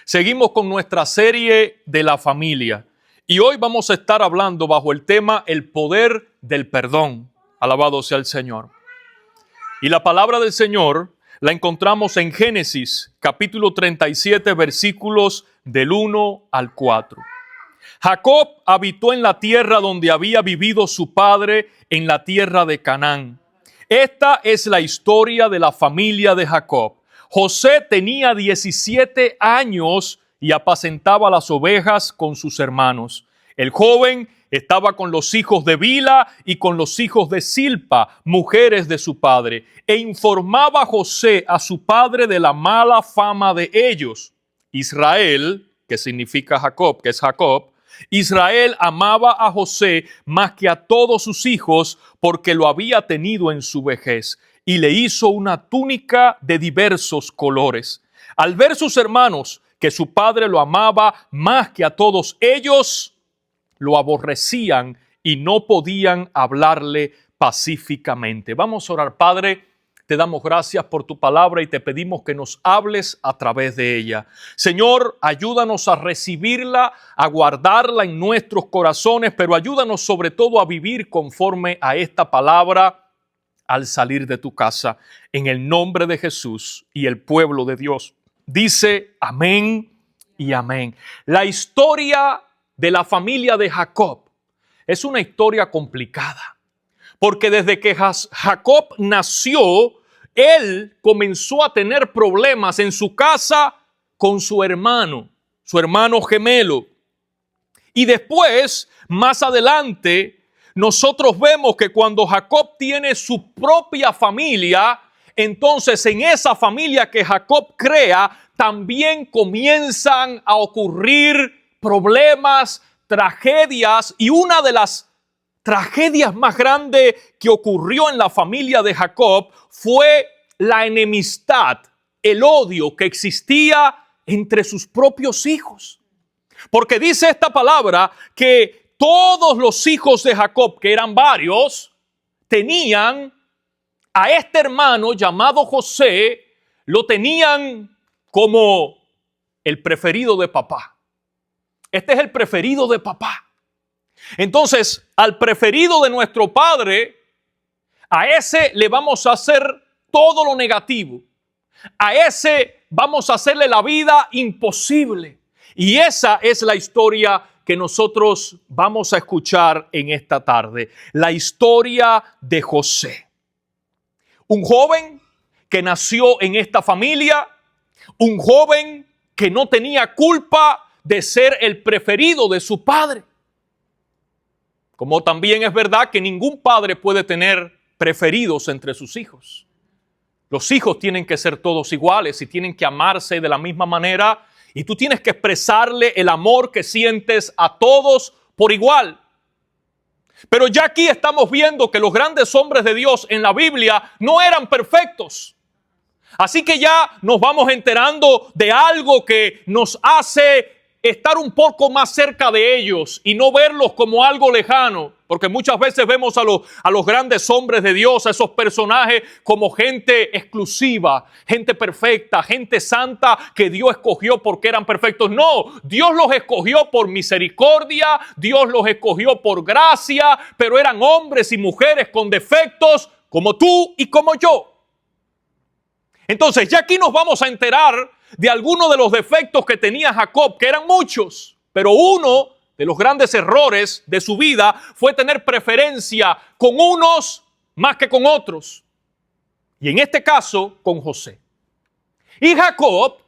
Seguimos con nuestra serie de la familia y hoy vamos a estar hablando bajo el tema el poder del perdón. Alabado sea el Señor. Y la palabra del Señor la encontramos en Génesis capítulo 37 versículos del 1 al 4. Jacob habitó en la tierra donde había vivido su padre, en la tierra de Canaán. Esta es la historia de la familia de Jacob. José tenía 17 años y apacentaba las ovejas con sus hermanos. El joven estaba con los hijos de Bilha y con los hijos de Zilpa, mujeres de su padre, e informaba José a su padre de la mala fama de ellos. Israel, que significa Jacob, que es Jacob, Israel amaba a José más que a todos sus hijos porque lo había tenido en su vejez y le hizo una túnica de diversos colores. Al ver sus hermanos que su padre lo amaba más que a todos ellos, lo aborrecían y no podían hablarle pacíficamente. Vamos a orar. Padre, te damos gracias por tu palabra y te pedimos que nos hables a través de ella. Señor, ayúdanos a recibirla, a guardarla en nuestros corazones, pero ayúdanos sobre todo a vivir conforme a esta palabra al salir de tu casa. En el nombre de Jesús, y el pueblo de Dios dice amén y amén. La historia de la familia de Jacob es una historia complicada, porque desde que Jacob nació, él comenzó a tener problemas en su casa con su hermano gemelo. Y después, más adelante, nosotros vemos que cuando Jacob tiene su propia familia, entonces en esa familia que Jacob crea, también comienzan a ocurrir problemas, tragedias, y una de las tragedias más grandes que ocurrió en la familia de Jacob fue la enemistad, el odio que existía entre sus propios hijos. Porque dice esta palabra que todos los hijos de Jacob, que eran varios, tenían a este hermano llamado José, lo tenían como el preferido de papá. Este es el preferido de papá. Entonces, al preferido de nuestro padre, a ese le vamos a hacer todo lo negativo. A ese vamos a hacerle la vida imposible. Y esa es la historia que nosotros vamos a escuchar en esta tarde. La historia de José. Un joven que nació en esta familia, un joven que no tenía culpa de ser el preferido de su padre. Como también es verdad que ningún padre puede tener preferidos entre sus hijos. Los hijos tienen que ser todos iguales y tienen que amarse de la misma manera, y tú tienes que expresarle el amor que sientes a todos por igual. Pero ya aquí estamos viendo que los grandes hombres de Dios en la Biblia no eran perfectos. Así que ya nos vamos enterando de algo que nos hace estar un poco más cerca de ellos y no verlos como algo lejano. Porque muchas veces vemos a los grandes hombres de Dios, a esos personajes, como gente exclusiva, gente perfecta, gente santa que Dios escogió porque eran perfectos. No, Dios los escogió por misericordia, Dios los escogió por gracia, pero eran hombres y mujeres con defectos como tú y como yo. Entonces, ya aquí nos vamos a enterar de algunos de los defectos que tenía Jacob, que eran muchos, pero uno de los grandes errores de su vida fue tener preferencia con unos más que con otros. Y en este caso, con José. Y Jacob,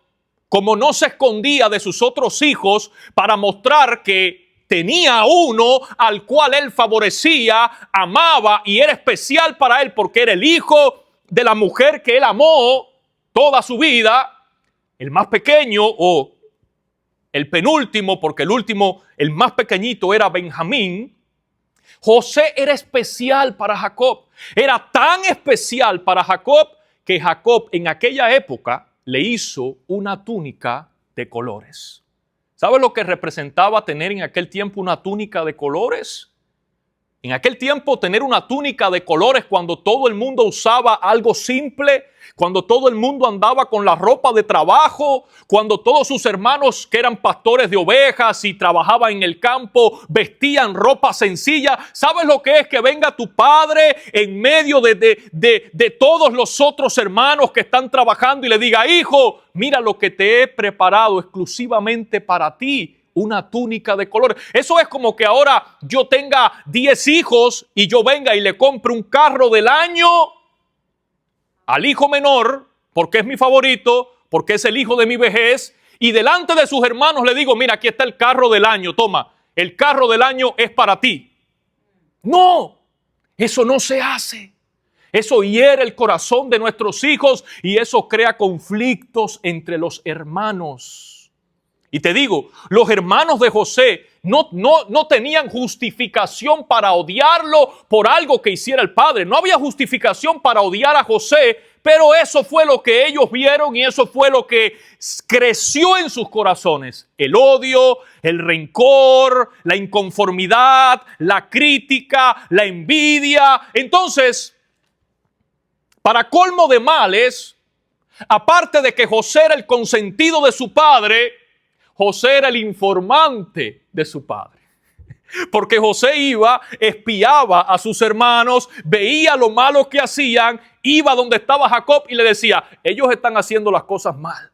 como no se escondía de sus otros hijos para mostrar que tenía uno al cual él favorecía, amaba y era especial para él porque era el hijo de la mujer que él amó toda su vida, el más pequeño o el penúltimo, porque el más pequeñito era Benjamín. José era especial para Jacob. Era tan especial para Jacob que Jacob en aquella época le hizo una túnica de colores. ¿Sabe lo que representaba tener en aquel tiempo una túnica de colores? En aquel tiempo tener una túnica de colores cuando todo el mundo usaba algo simple, cuando todo el mundo andaba con la ropa de trabajo, cuando todos sus hermanos que eran pastores de ovejas y trabajaban en el campo vestían ropa sencilla. ¿Sabes lo que es que venga tu padre en medio de todos los otros hermanos que están trabajando y le diga: hijo, mira lo que te he preparado exclusivamente para ti? Una túnica de colores. Eso es como que ahora yo tenga 10 hijos y yo venga y le compre un carro del año al hijo menor, porque es mi favorito, porque es el hijo de mi vejez, y delante de sus hermanos le digo: mira, aquí está el carro del año, toma, el carro del año es para ti. No, eso no se hace. Eso hiere el corazón de nuestros hijos y eso crea conflictos entre los hermanos. Y te digo, los hermanos de José no tenían justificación para odiarlo por algo que hiciera el padre. No había justificación para odiar a José, pero eso fue lo que ellos vieron y eso fue lo que creció en sus corazones. El odio, el rencor, la inconformidad, la crítica, la envidia. Entonces, para colmo de males, aparte de que José era el consentido de su padre, José era el informante de su padre. Porque José iba, espiaba a sus hermanos, veía lo malo que hacían, iba donde estaba Jacob y le decía: ellos están haciendo las cosas mal.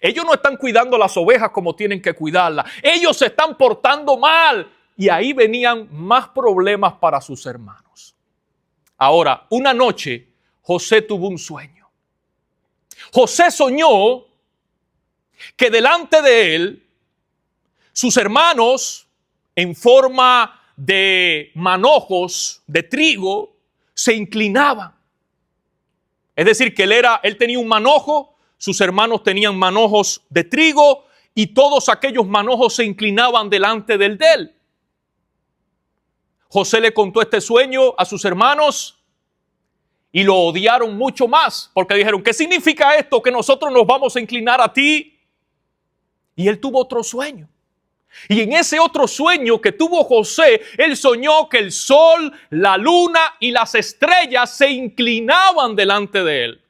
Ellos no están cuidando las ovejas como tienen que cuidarlas. Ellos se están portando mal. Y ahí venían más problemas para sus hermanos. Ahora, una noche, José tuvo un sueño. José soñó que delante de él, sus hermanos, en forma de manojos de trigo, se inclinaban. Es decir, que él tenía un manojo, sus hermanos tenían manojos de trigo, y todos aquellos manojos se inclinaban delante del de él. José le contó este sueño a sus hermanos y lo odiaron mucho más, porque dijeron: ¿qué significa esto que nosotros nos vamos a inclinar a ti? Y él tuvo otro sueño. Y en ese otro sueño que tuvo José, él soñó que el sol, la luna y las estrellas se inclinaban delante de él.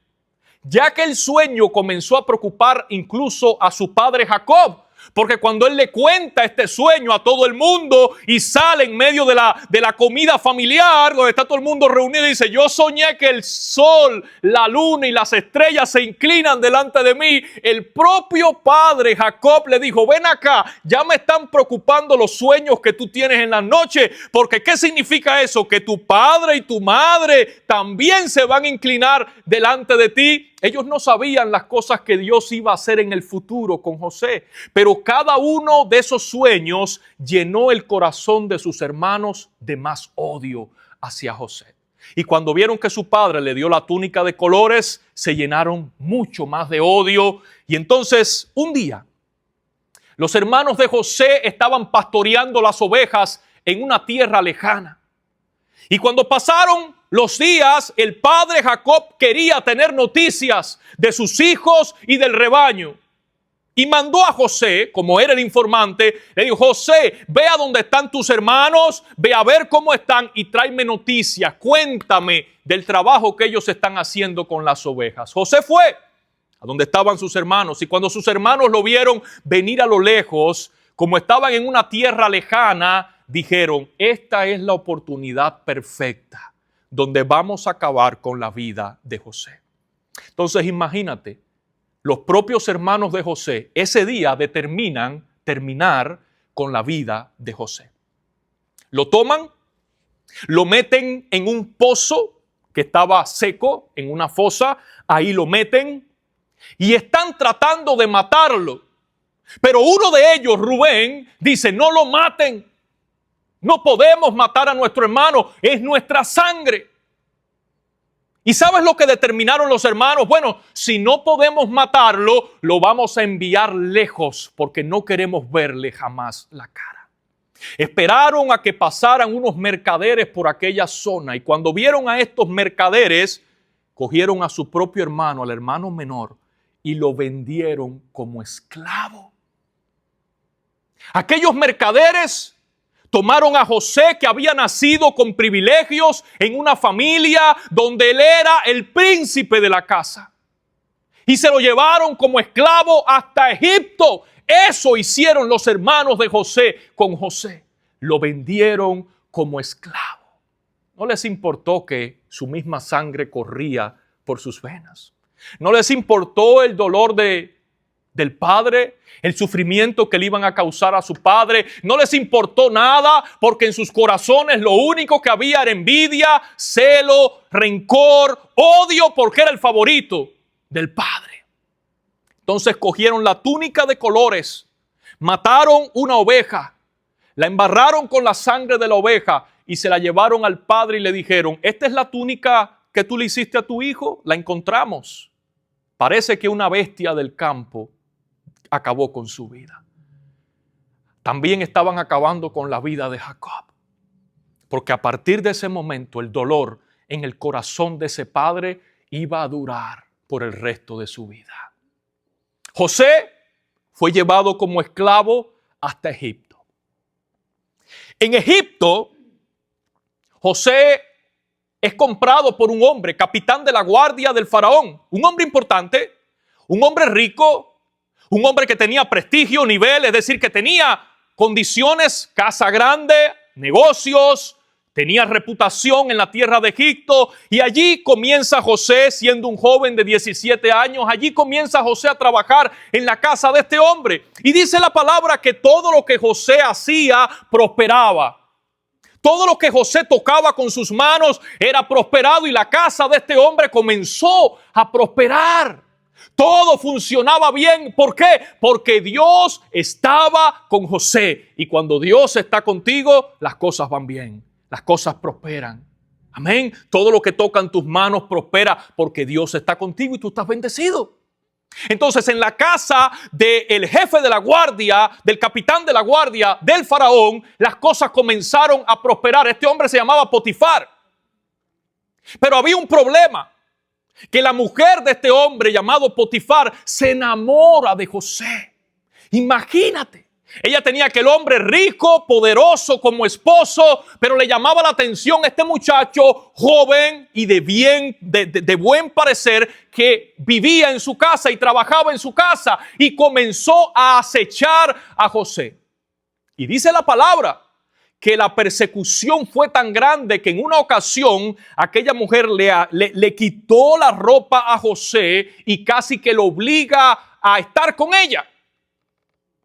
Ya que el sueño comenzó a preocupar incluso a su padre Jacob. Porque cuando él le cuenta este sueño a todo el mundo y sale en medio de la comida familiar, donde está todo el mundo reunido, y dice: yo soñé que el sol, la luna y las estrellas se inclinan delante de mí. El propio padre Jacob le dijo: ven acá, ya me están preocupando los sueños que tú tienes en la noche, porque ¿qué significa eso? Que tu padre y tu madre también se van a inclinar delante de ti. Ellos no sabían las cosas que Dios iba a hacer en el futuro con José, pero cada uno de esos sueños llenó el corazón de sus hermanos de más odio hacia José. Y cuando vieron que su padre le dio la túnica de colores, se llenaron mucho más de odio. Y entonces, un día, los hermanos de José estaban pastoreando las ovejas en una tierra lejana. Y cuando pasaron los días, el padre Jacob quería tener noticias de sus hijos y del rebaño. Y mandó a José, como era el informante, le dijo: José, ve a donde están tus hermanos, ve a ver cómo están y tráeme noticias. Cuéntame del trabajo que ellos están haciendo con las ovejas. José fue a donde estaban sus hermanos, y cuando sus hermanos lo vieron venir a lo lejos, como estaban en una tierra lejana, dijeron: esta es la oportunidad perfecta donde vamos a acabar con la vida de José. Entonces imagínate, los propios hermanos de José ese día determinan terminar con la vida de José. Lo toman, lo meten en un pozo que estaba seco, en una fosa, ahí lo meten y están tratando de matarlo. Pero uno de ellos, Rubén, dice: no lo maten. No podemos matar a nuestro hermano, es nuestra sangre. ¿Y sabes lo que determinaron los hermanos? Bueno, si no podemos matarlo, lo vamos a enviar lejos porque no queremos verle jamás la cara. Esperaron a que pasaran unos mercaderes por aquella zona y cuando vieron a estos mercaderes, cogieron a su propio hermano, al hermano menor, y lo vendieron como esclavo. Aquellos mercaderes Tomaron a José, que había nacido con privilegios en una familia donde él era el príncipe de la casa, y se lo llevaron como esclavo hasta Egipto. Eso hicieron los hermanos de José con José. Lo vendieron como esclavo. No les importó que su misma sangre corría por sus venas. No les importó el dolor del padre, el sufrimiento que le iban a causar a su padre. No les importó nada, porque en sus corazones lo único que había era envidia, celo, rencor, odio, porque era el favorito del padre. Entonces cogieron la túnica de colores, mataron una oveja, la embarraron con la sangre de la oveja y se la llevaron al padre y le dijeron: esta es la túnica que tú le hiciste a tu hijo, la encontramos. Parece que una bestia del campo acabó con su vida. También estaban acabando con la vida de Jacob, porque a partir de ese momento el dolor en el corazón de ese padre iba a durar por el resto de su vida. José fue llevado como esclavo hasta Egipto. En Egipto, José es comprado por un hombre, capitán de la guardia del faraón, un hombre importante, un hombre rico, un hombre que tenía prestigio, nivel, es decir, que tenía condiciones, casa grande, negocios, tenía reputación en la tierra de Egipto. Y allí comienza José, siendo un joven de 17 años, allí comienza José a trabajar en la casa de este hombre. Y dice la palabra que todo lo que José hacía prosperaba. Todo lo que José tocaba con sus manos era prosperado, y la casa de este hombre comenzó a prosperar. Todo funcionaba bien. ¿Por qué? Porque Dios estaba con José. Y cuando Dios está contigo, las cosas van bien. Las cosas prosperan. Amén. Todo lo que toca en tus manos prospera porque Dios está contigo y tú estás bendecido. Entonces, en la casa del jefe de la guardia, del capitán de la guardia del faraón, las cosas comenzaron a prosperar. Este hombre se llamaba Potifar. Pero había un problema, que la mujer de este hombre llamado Potifar se enamora de José. Imagínate. Ella tenía aquel hombre rico, poderoso como esposo, pero le llamaba la atención este muchacho joven y de buen parecer, que vivía en su casa y trabajaba en su casa, y comenzó a acechar a José. Y dice la palabra que la persecución fue tan grande que en una ocasión aquella mujer le quitó la ropa a José y casi que lo obliga a estar con ella.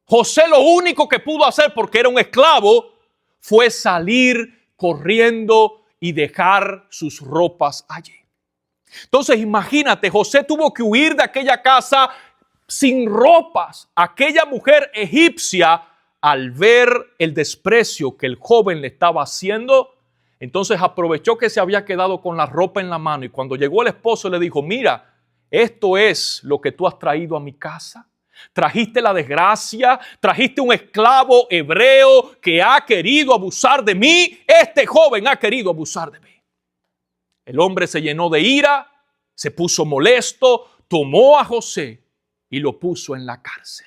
José lo único que pudo hacer, porque era un esclavo, fue salir corriendo y dejar sus ropas allí. Entonces imagínate, José tuvo que huir de aquella casa sin ropas. Aquella mujer egipcia, al ver el desprecio que el joven le estaba haciendo, entonces aprovechó que se había quedado con la ropa en la mano, y cuando llegó el esposo le dijo: mira, esto es lo que tú has traído a mi casa. Trajiste la desgracia, trajiste un esclavo hebreo que ha querido abusar de mí. Este joven ha querido abusar de mí. El hombre se llenó de ira, se puso molesto, tomó a José y lo puso en la cárcel.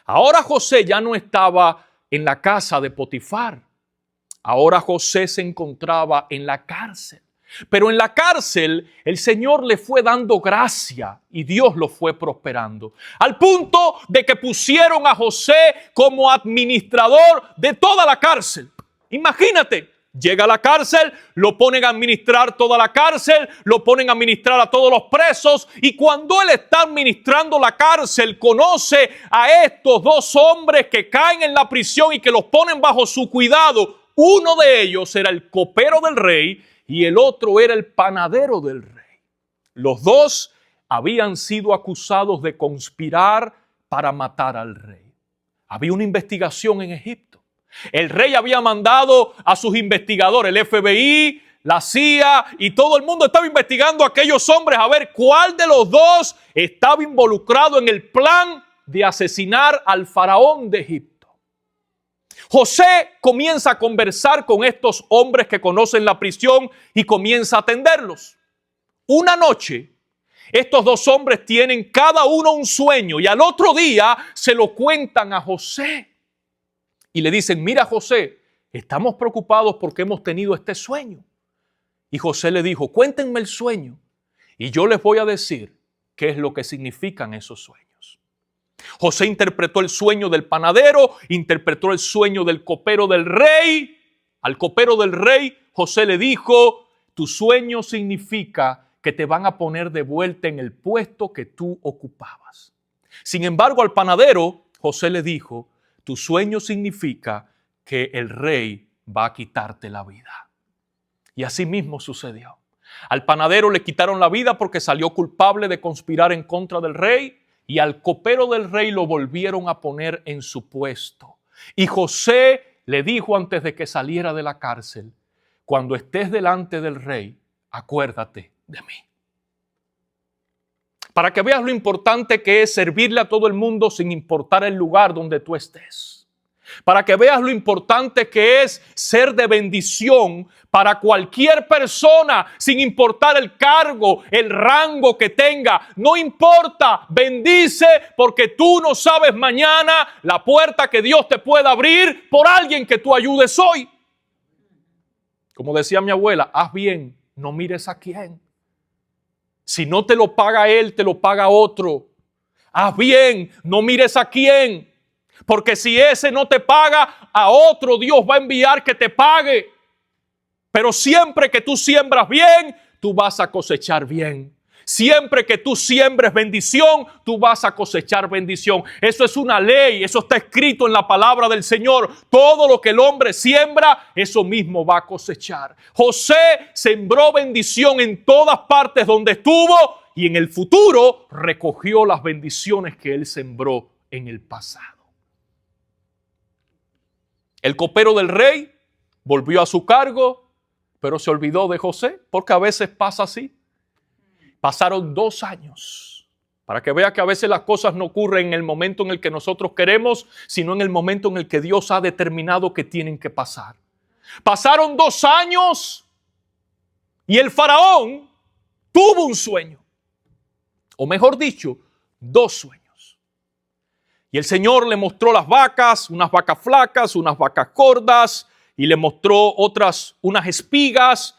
Ahora José ya no estaba en la casa de Potifar. Ahora José se encontraba en la cárcel. Pero en la cárcel el Señor le fue dando gracia y Dios lo fue prosperando, al punto de que pusieron a José como administrador de toda la cárcel. Imagínate, llega a la cárcel, lo ponen a administrar toda la cárcel, lo ponen a administrar a todos los presos, y cuando él está administrando la cárcel, conoce a estos dos hombres que caen en la prisión y que los ponen bajo su cuidado. Uno de ellos era el copero del rey y el otro era el panadero del rey. Los dos habían sido acusados de conspirar para matar al rey. Había una investigación en Egipto. El rey había mandado a sus investigadores, el FBI, la CIA, y todo el mundo estaba investigando a aquellos hombres a ver cuál de los dos estaba involucrado en el plan de asesinar al faraón de Egipto. José comienza a conversar con estos hombres que conocen la prisión y comienza a atenderlos. Una noche, estos dos hombres tienen cada uno un sueño y al otro día se lo cuentan a José. Y le dicen: mira, José, estamos preocupados porque hemos tenido este sueño. Y José le dijo, cuéntenme el sueño y yo les voy a decir qué es lo que significan esos sueños. José interpretó el sueño del panadero, interpretó el sueño del copero del rey. Al copero del rey, José le dijo, tu sueño significa que te van a poner de vuelta en el puesto que tú ocupabas. Sin embargo, al panadero, José le dijo, tu sueño significa que el rey va a quitarte la vida. Y así mismo sucedió. Al panadero le quitaron la vida porque salió culpable de conspirar en contra del rey, y al copero del rey lo volvieron a poner en su puesto. Y José le dijo antes de que saliera de la cárcel, cuando estés delante del rey, acuérdate de mí. Para que veas lo importante que es servirle a todo el mundo sin importar el lugar donde tú estés. Para que veas lo importante que es ser de bendición para cualquier persona, sin importar el cargo, el rango que tenga. No importa, bendice, porque tú no sabes mañana la puerta que Dios te pueda abrir por alguien que tú ayudes hoy. Como decía mi abuela, haz bien, no mires a quién. Si no te lo paga él, te lo paga otro. Haz bien, no mires a quién. Porque si ese no te paga, a otro Dios va a enviar que te pague. Pero siempre que tú siembras bien, tú vas a cosechar bien. Siempre que tú siembres bendición, tú vas a cosechar bendición. Eso es una ley, eso está escrito en la palabra del Señor. Todo lo que el hombre siembra, eso mismo va a cosechar. José sembró bendición en todas partes donde estuvo y en el futuro recogió las bendiciones que él sembró en el pasado. El copero del rey volvió a su cargo, pero se olvidó de José, porque a veces pasa así. Pasaron 2 años, para que vea que a veces las cosas no ocurren en el momento en el que nosotros queremos, sino en el momento en el que Dios ha determinado que tienen que pasar. Pasaron 2 años y el faraón tuvo un sueño, o mejor dicho, 2 sueños. Y el Señor le mostró las vacas, unas vacas flacas, unas vacas gordas, y le mostró unas espigas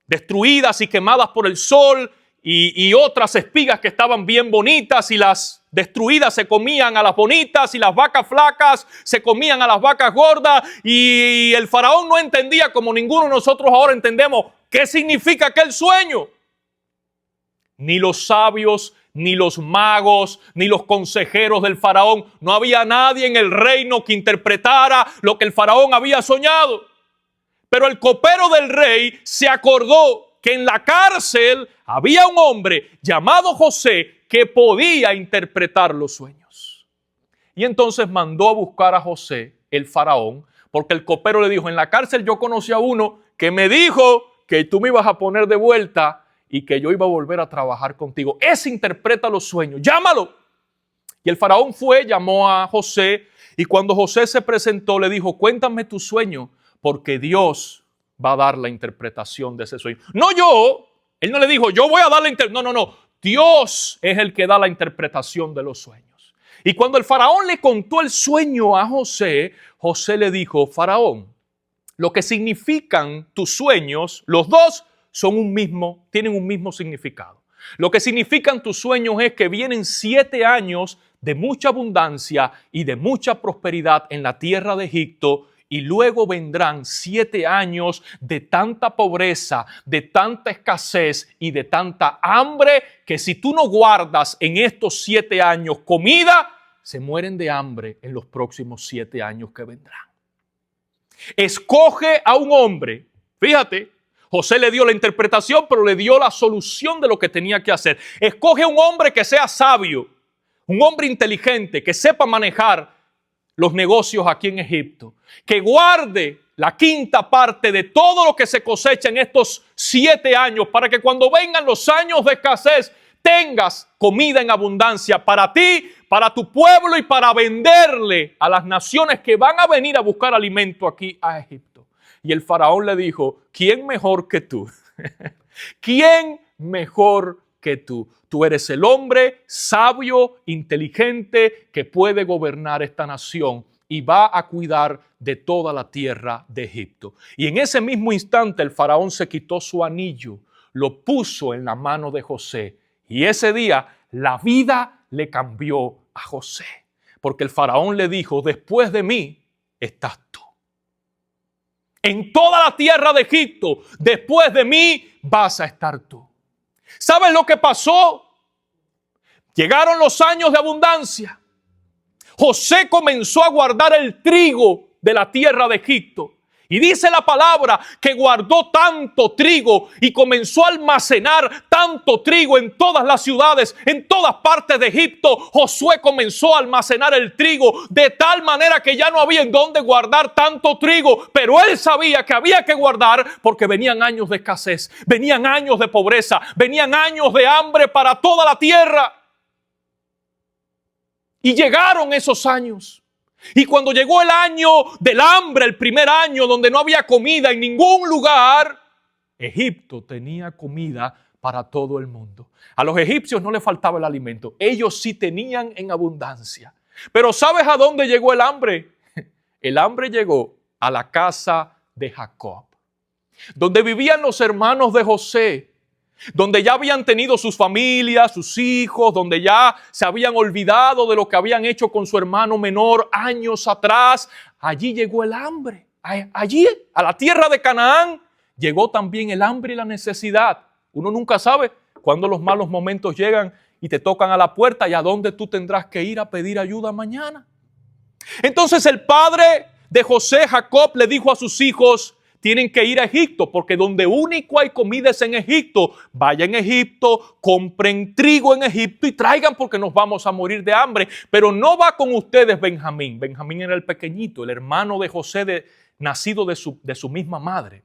destruidas y quemadas por el sol, y otras espigas que estaban bien bonitas, y las destruidas se comían a las bonitas y las vacas flacas se comían a las vacas gordas. Y el faraón no entendía, como ninguno de nosotros ahora entendemos, qué significa aquel sueño. Ni los sabios, ni los magos, ni los consejeros del faraón. No había nadie en el reino que interpretara lo que el faraón había soñado. Pero el copero del rey se acordó que en la cárcel había un hombre llamado José que podía interpretar los sueños. Y entonces mandó a buscar a José, el faraón, porque el copero le dijo, en la cárcel yo conocí a uno que me dijo que tú me ibas a poner de vuelta y que yo iba a volver a trabajar contigo. Ese interpreta los sueños, llámalo. Y el faraón fue, llamó a José, y cuando José se presentó le dijo, cuéntame tu sueño, porque Dios va a dar la interpretación de ese sueño. No yo, él no le dijo, yo voy a dar la interpretación. No. Dios es el que da la interpretación de los sueños. Y cuando el faraón le contó el sueño a José, José le dijo, faraón, lo que significan tus sueños, los dos tienen un mismo significado. Lo que significan tus sueños es que vienen 7 años de mucha abundancia y de mucha prosperidad en la tierra de Egipto, y luego vendrán 7 años de tanta pobreza, de tanta escasez y de tanta hambre, que si tú no guardas en estos 7 años comida, se mueren de hambre en los próximos 7 años que vendrán. Escoge a un hombre, fíjate, José le dio la interpretación, pero le dio la solución de lo que tenía que hacer. Escoge a un hombre que sea sabio, un hombre inteligente, que sepa manejar los negocios aquí en Egipto, que guarde la 5ª parte de todo lo que se cosecha en estos 7 años, para que cuando vengan los años de escasez tengas comida en abundancia para ti, para tu pueblo y para venderle a las naciones que van a venir a buscar alimento aquí a Egipto. Y el faraón le dijo, ¿quién mejor que tú? ¿Quién mejor que tú? Tú eres el hombre sabio, inteligente, que puede gobernar esta nación. y va a cuidar de toda la tierra de Egipto. Y en ese mismo instante el faraón se quitó su anillo, lo puso en la mano de José. Y ese día la vida le cambió a José. Porque el faraón le dijo, después de mí estás tú. En toda la tierra de Egipto, después de mí vas a estar tú. ¿Sabes lo que pasó? Llegaron los años de abundancia. José comenzó a guardar el trigo de la tierra de Egipto. Y dice la palabra que guardó tanto trigo y comenzó a almacenar tanto trigo en todas las ciudades, en todas partes de Egipto. Josué comenzó a almacenar el trigo de tal manera que ya no había en dónde guardar tanto trigo. Pero él sabía que había que guardar porque venían años de escasez, venían años de pobreza, venían años de hambre para toda la tierra. Y llegaron esos años. Y cuando llegó el año del hambre, el primer año donde no había comida en ningún lugar, Egipto tenía comida para todo el mundo. A los egipcios no les faltaba el alimento. Ellos sí tenían en abundancia. Pero ¿sabes a dónde llegó el hambre? El hambre llegó a la casa de Jacob, donde vivían los hermanos de José, donde ya habían tenido sus familias, sus hijos, donde ya se habían olvidado de lo que habían hecho con su hermano menor años atrás. Allí llegó el hambre. Allí, a la tierra de Canaán, llegó también el hambre y la necesidad. Uno nunca sabe cuándo los malos momentos llegan y te tocan a la puerta y a dónde tú tendrás que ir a pedir ayuda mañana. Entonces el padre de José, Jacob, le dijo a sus hijos, tienen que ir a Egipto, porque donde único hay comida es en Egipto. Vayan a Egipto, compren trigo en Egipto y traigan porque nos vamos a morir de hambre. Pero no va con ustedes Benjamín. Benjamín era el pequeñito, el hermano de José, nacido de su misma madre.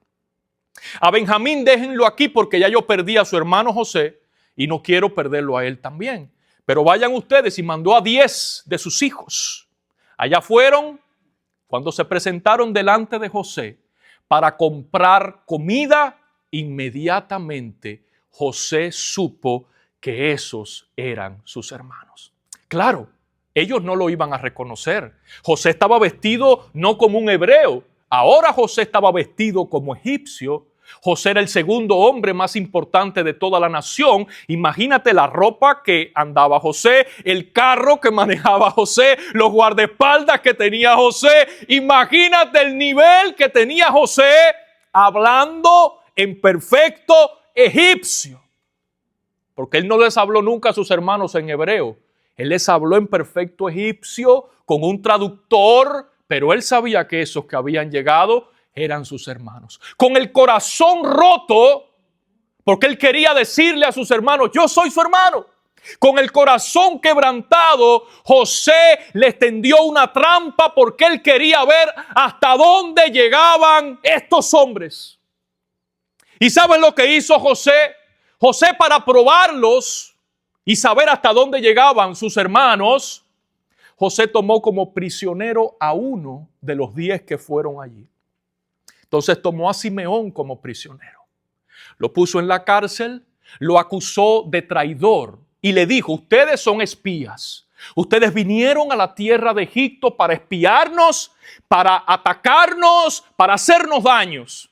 A Benjamín déjenlo aquí porque ya yo perdí a su hermano José y no quiero perderlo a él también. Pero vayan ustedes, y mandó a 10 de sus hijos. Allá fueron cuando se presentaron delante de José para comprar comida. Inmediatamente José supo que esos eran sus hermanos. Claro, ellos no lo iban a reconocer. José estaba vestido no como un hebreo. Ahora José estaba vestido como egipcio. José era el segundo hombre más importante de toda la nación. Imagínate la ropa que andaba José, el carro que manejaba José, los guardaespaldas que tenía José. Imagínate el nivel que tenía José hablando en perfecto egipcio. Porque él no les habló nunca a sus hermanos en hebreo. Él les habló en perfecto egipcio con un traductor, pero él sabía que esos que habían llegado eran sus hermanos. Con el corazón roto, porque él quería decirle a sus hermanos, yo soy su hermano. Con el corazón quebrantado, José les tendió una trampa porque él quería ver hasta dónde llegaban estos hombres. ¿Y saben lo que hizo José? José, para probarlos y saber hasta dónde llegaban sus hermanos, José tomó como prisionero a uno de los 10 que fueron allí. Entonces tomó a Simeón como prisionero. Lo puso en la cárcel, lo acusó de traidor y le dijo, ustedes son espías. Ustedes vinieron a la tierra de Egipto para espiarnos, para atacarnos, para hacernos daños.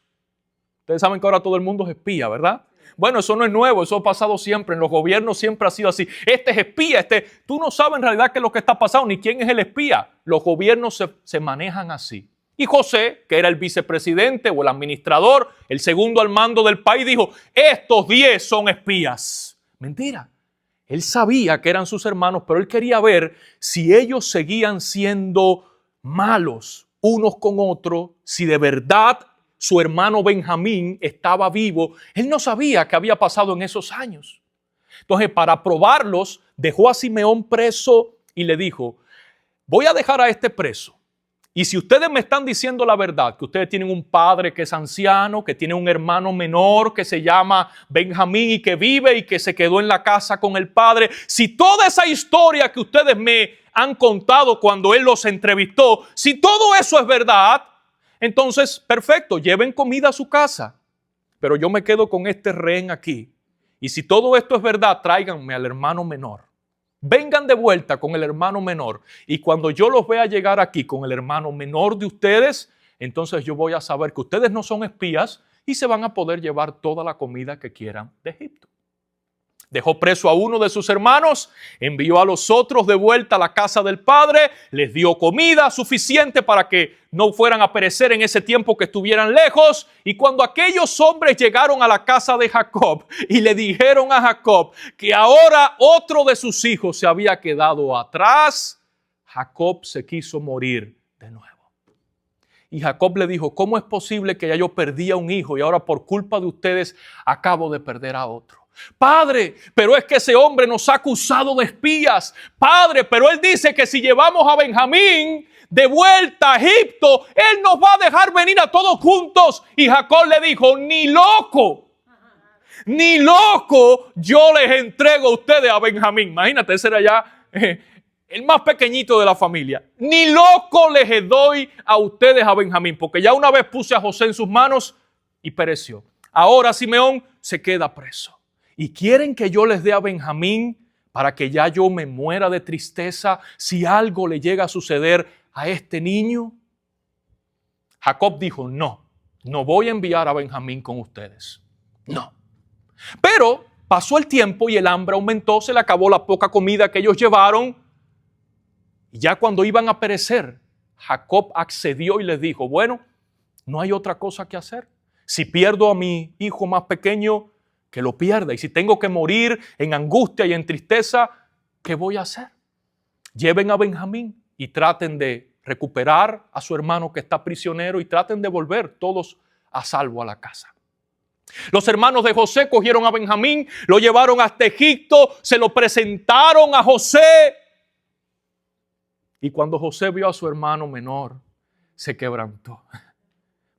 Ustedes saben que ahora todo el mundo es espía, ¿verdad? Bueno, eso no es nuevo, eso ha pasado siempre. En los gobiernos siempre ha sido así. Este es espía, tú no sabes en realidad qué es lo que está pasando, ni quién es el espía. Los gobiernos se manejan así. Y José, que era el vicepresidente o el administrador, el segundo al mando del país, dijo, estos 10 son espías. Mentira. Él sabía que eran sus hermanos, pero él quería ver si ellos seguían siendo malos unos con otros, si de verdad su hermano Benjamín estaba vivo. Él no sabía qué había pasado en esos años. Entonces, para probarlos, dejó a Simeón preso y le dijo, voy a dejar a este preso. Y si ustedes me están diciendo la verdad, que ustedes tienen un padre que es anciano, que tiene un hermano menor que se llama Benjamín y que vive y que se quedó en la casa con el padre, si toda esa historia que ustedes me han contado cuando él los entrevistó, si todo eso es verdad, entonces perfecto, lleven comida a su casa, pero yo me quedo con este rehén aquí. Y si todo esto es verdad, tráiganme al hermano menor. Vengan de vuelta con el hermano menor. Y cuando yo los vea llegar aquí con el hermano menor de ustedes, entonces yo voy a saber que ustedes no son espías y se van a poder llevar toda la comida que quieran de Egipto. Dejó preso a uno de sus hermanos, envió a los otros de vuelta a la casa del padre, les dio comida suficiente para que no fueran a perecer en ese tiempo que estuvieran lejos. Y cuando aquellos hombres llegaron a la casa de Jacob y le dijeron a Jacob que ahora otro de sus hijos se había quedado atrás, Jacob se quiso morir de nuevo. Y Jacob le dijo, ¿cómo es posible que ya yo perdí a un hijo y ahora por culpa de ustedes acabo de perder a otro? Padre, pero es que ese hombre nos ha acusado de espías. Padre, pero él dice que si llevamos a Benjamín de vuelta a Egipto, él nos va a dejar venir a todos juntos. Y Jacob le dijo, ni loco, yo les entrego a ustedes a Benjamín. Imagínate, ese era ya el más pequeñito de la familia. Ni loco les doy a ustedes a Benjamín, porque ya una vez puse a José en sus manos y pereció. Ahora Simeón se queda preso. ¿Y quieren que yo les dé a Benjamín para que ya yo me muera de tristeza si algo le llega a suceder a este niño? Jacob dijo, no voy a enviar a Benjamín con ustedes. No. Pero pasó el tiempo y el hambre aumentó, se le acabó la poca comida que ellos llevaron. Y ya cuando iban a perecer, Jacob accedió y les dijo, bueno, no hay otra cosa que hacer. Si pierdo a mi hijo más pequeño, que lo pierda. Y si tengo que morir en angustia y en tristeza, ¿qué voy a hacer? Lleven a Benjamín y traten de recuperar a su hermano que está prisionero y traten de volver todos a salvo a la casa. Los hermanos de José cogieron a Benjamín, lo llevaron hasta Egipto, se lo presentaron a José. Y cuando José vio a su hermano menor, se quebrantó.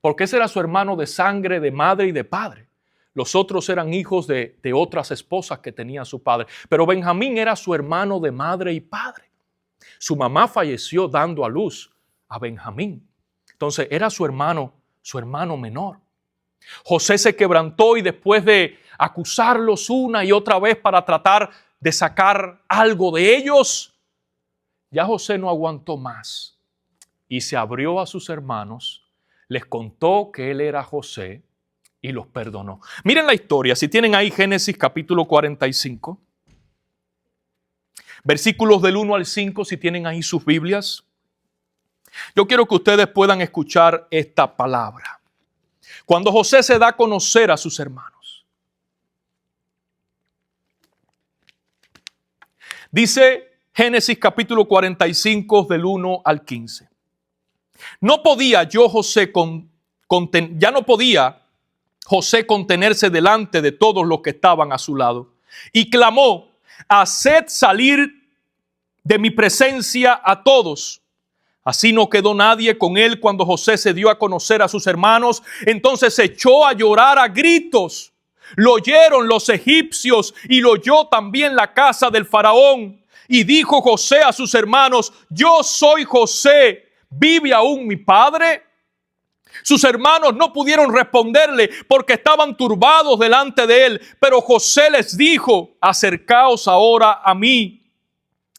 Porque ese era su hermano de sangre, de madre y de padre. Los otros eran hijos de otras esposas que tenía su padre. Pero Benjamín era su hermano de madre y padre. Su mamá falleció dando a luz a Benjamín. Entonces era su hermano menor. José se quebrantó y después de acusarlos una y otra vez para tratar de sacar algo de ellos, ya José no aguantó más y se abrió a sus hermanos, les contó que él era José y los perdonó. Miren la historia, si tienen ahí Génesis capítulo 45, versículos del 1 al 5, si tienen ahí sus Biblias. Yo quiero que ustedes puedan escuchar esta palabra. Cuando José se da a conocer a sus hermanos, dice Génesis capítulo 45 del 1 al 15. No podía José contenerse delante de todos los que estaban a su lado y clamó, haced salir de mi presencia a todos. Así no quedó nadie con él cuando José se dio a conocer a sus hermanos. Entonces se echó a llorar a gritos. Lo oyeron los egipcios y lo oyó también la casa del faraón. Y dijo José a sus hermanos, yo soy José, ¿vive aún mi padre? Sus hermanos no pudieron responderle porque estaban turbados delante de él. Pero José les dijo, acercaos ahora a mí.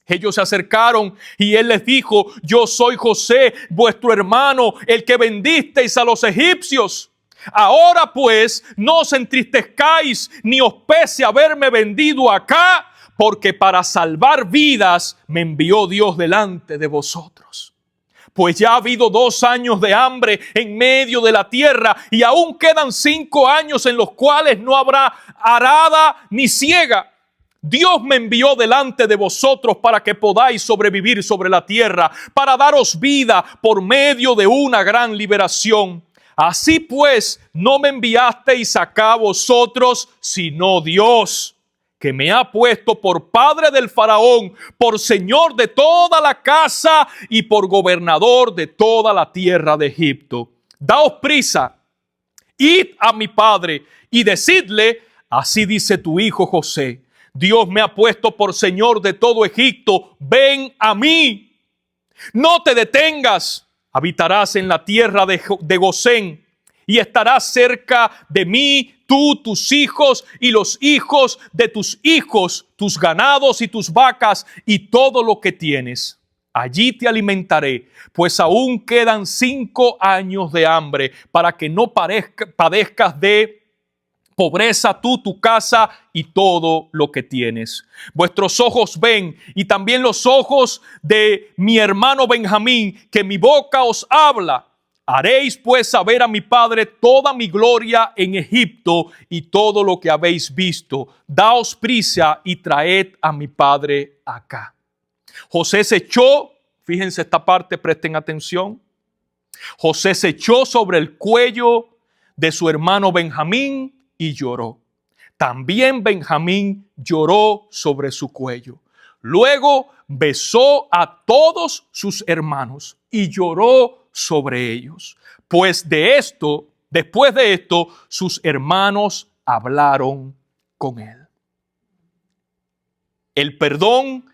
Ellos se acercaron y él les dijo, yo soy José, vuestro hermano, el que vendisteis a los egipcios. Ahora pues, no os entristezcáis ni os pese haberme vendido acá, porque para salvar vidas me envió Dios delante de vosotros. Pues ya ha habido 2 años de hambre en medio de la tierra y aún quedan 5 años en los cuales no habrá arada ni siega. Dios me envió delante de vosotros para que podáis sobrevivir sobre la tierra, para daros vida por medio de una gran liberación. Así pues, no me enviasteis acá vosotros, sino Dios, que me ha puesto por padre del faraón, por señor de toda la casa y por gobernador de toda la tierra de Egipto. Daos prisa, id a mi padre y decidle, así dice tu hijo José, Dios me ha puesto por señor de todo Egipto, ven a mí. No te detengas, habitarás en la tierra de Gosén y estarás cerca de mí, tú, tus hijos y los hijos de tus hijos, tus ganados y tus vacas y todo lo que tienes. Allí te alimentaré, pues aún quedan 5 años de hambre para que no padezcas de pobreza tú, tu casa y todo lo que tienes. Vuestros ojos ven y también los ojos de mi hermano Benjamín, que mi boca os habla. Haréis pues saber a mi padre toda mi gloria en Egipto y todo lo que habéis visto. Daos prisa y traed a mi padre acá. José se echó, fíjense esta parte, presten atención. José se echó sobre el cuello de su hermano Benjamín y lloró. También Benjamín lloró sobre su cuello. Luego besó a todos sus hermanos y lloró sobre ellos. Pues después de esto, sus hermanos hablaron con él. El perdón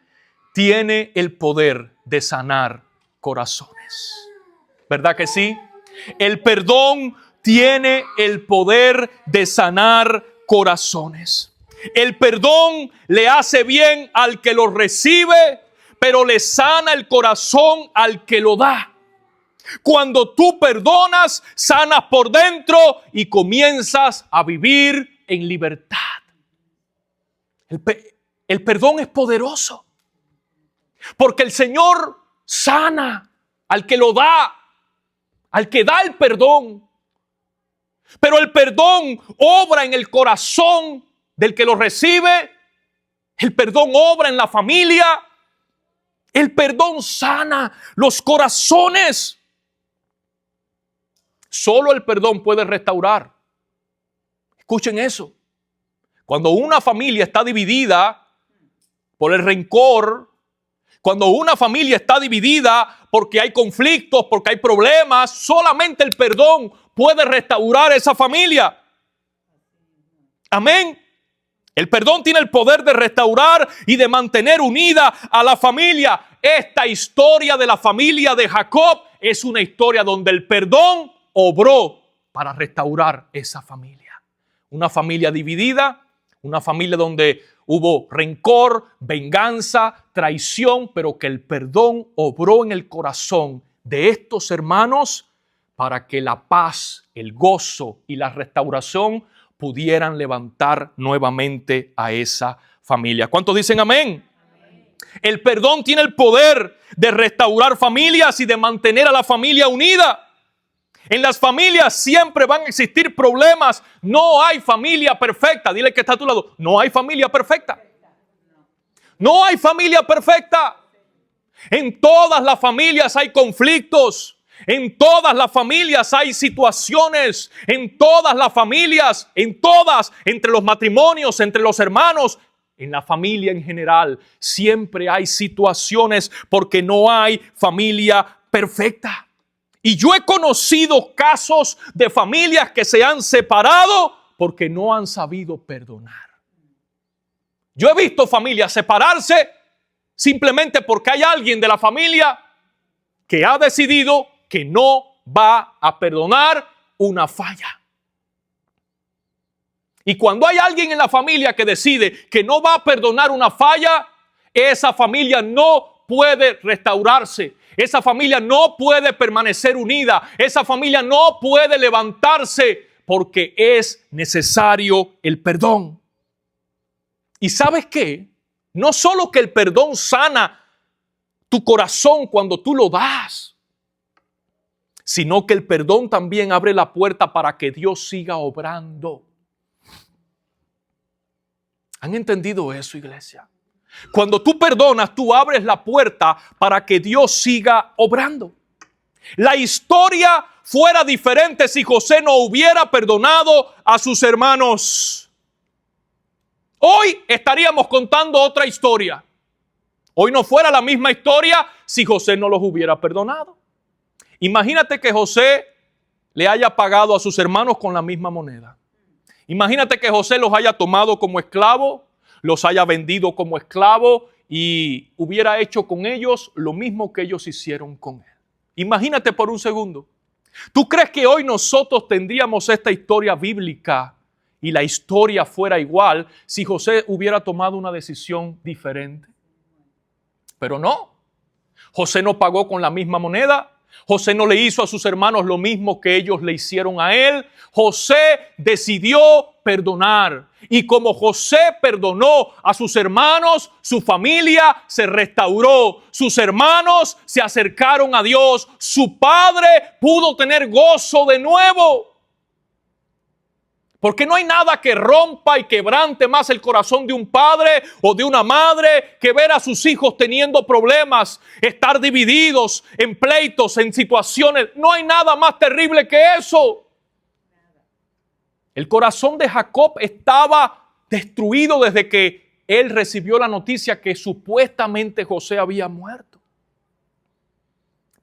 tiene el poder de sanar corazones. ¿Verdad que sí? El perdón tiene el poder de sanar corazones. El perdón le hace bien al que lo recibe, pero le sana el corazón al que lo da. Cuando tú perdonas, sanas por dentro y comienzas a vivir en libertad. El perdón es poderoso, porque el Señor sana al que lo da, al que da el perdón. Pero el perdón obra en el corazón del que lo recibe. El perdón obra en la familia. El perdón sana los corazones. Solo el perdón puede restaurar. Escuchen eso. Cuando una familia está dividida por el rencor, cuando una familia está dividida porque hay conflictos, porque hay problemas, solamente el perdón puede restaurar esa familia. Amén. El perdón tiene el poder de restaurar y de mantener unida a la familia. Esta historia de la familia de Jacob es una historia donde el perdón obró para restaurar esa familia. Una familia dividida, una familia donde hubo rencor, venganza, traición, pero que el perdón obró en el corazón de estos hermanos para que la paz, el gozo y la restauración pudieran levantar nuevamente a esa familia. ¿Cuántos dicen amén? Amén. El perdón tiene el poder de restaurar familias y de mantener a la familia unida. En las familias siempre van a existir problemas. No hay familia perfecta. Dile que está a tu lado. No hay familia perfecta. No hay familia perfecta. En todas las familias hay conflictos. En todas las familias hay situaciones. En todas las familias, entre los matrimonios, entre los hermanos, en la familia en general, siempre hay situaciones porque no hay familia perfecta. Y yo he conocido casos de familias que se han separado porque no han sabido perdonar. Yo he visto familias separarse simplemente porque hay alguien de la familia que ha decidido que no va a perdonar una falla. Y cuando hay alguien en la familia que decide que no va a perdonar una falla, esa familia no puede restaurarse. Esa familia no puede permanecer unida. Esa familia no puede levantarse porque es necesario el perdón. ¿Y sabes qué? No solo que el perdón sana tu corazón cuando tú lo das, sino que el perdón también abre la puerta para que Dios siga obrando. ¿Han entendido eso, iglesia? Cuando tú perdonas, tú abres la puerta para que Dios siga obrando. La historia fuera diferente si José no hubiera perdonado a sus hermanos. Hoy estaríamos contando otra historia. Hoy no fuera la misma historia si José no los hubiera perdonado. Imagínate que José le haya pagado a sus hermanos con la misma moneda. Imagínate que José los haya tomado como esclavos, los haya vendido como esclavos y hubiera hecho con ellos lo mismo que ellos hicieron con él. Imagínate por un segundo. ¿Tú crees que hoy nosotros tendríamos esta historia bíblica y la historia fuera igual si José hubiera tomado una decisión diferente? Pero no. José no pagó con la misma moneda. José no le hizo a sus hermanos lo mismo que ellos le hicieron a él. José decidió perdonar. Y como José perdonó a sus hermanos, su familia se restauró. Sus hermanos se acercaron a Dios. Su padre pudo tener gozo de nuevo. Porque no hay nada que rompa y quebrante más el corazón de un padre o de una madre que ver a sus hijos teniendo problemas, estar divididos en pleitos, en situaciones. No hay nada más terrible que eso. El corazón de Jacob estaba destruido desde que él recibió la noticia que supuestamente José había muerto.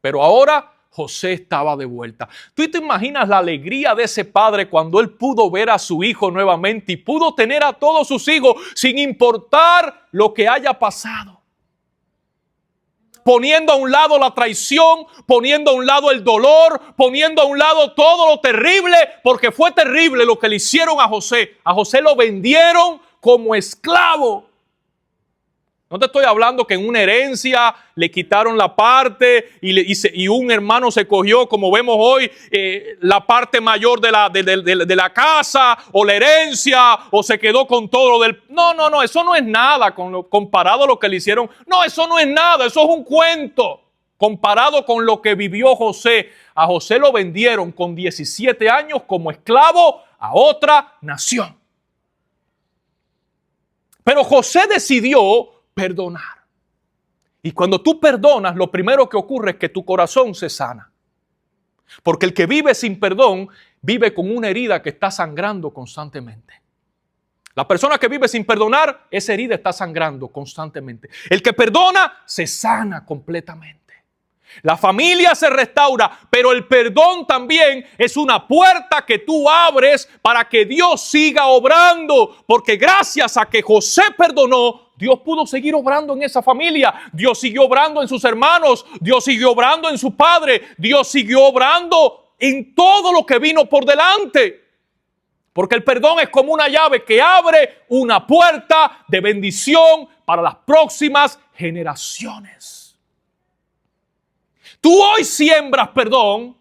Pero ahora José estaba de vuelta. ¿Tú te imaginas la alegría de ese padre cuando él pudo ver a su hijo nuevamente y pudo tener a todos sus hijos sin importar lo que haya pasado? Poniendo a un lado la traición, poniendo a un lado el dolor, poniendo a un lado todo lo terrible, porque fue terrible lo que le hicieron a José. A José lo vendieron como esclavo. No te estoy hablando que en una herencia le quitaron la parte y un hermano se cogió, como vemos hoy, la parte mayor de la casa o la herencia, o se quedó con todo lo del... No, eso no es nada comparado a lo que le hicieron. No, eso no es nada, eso es un cuento comparado con lo que vivió José. A José lo vendieron con 17 años como esclavo a otra nación. Pero José decidió perdonar. Y cuando tú perdonas, lo primero que ocurre es que tu corazón se sana. Porque el que vive sin perdón, vive con una herida que está sangrando constantemente. La persona que vive sin perdonar, esa herida está sangrando constantemente. El que perdona, se sana completamente. La familia se restaura, pero el perdón también es una puerta que tú abres para que Dios siga obrando. Porque gracias a que José perdonó, Dios pudo seguir obrando en esa familia. Dios siguió obrando en sus hermanos. Dios siguió obrando en su padre. Dios siguió obrando en todo lo que vino por delante. Porque el perdón es como una llave que abre una puerta de bendición para las próximas generaciones. Tú hoy siembras perdón,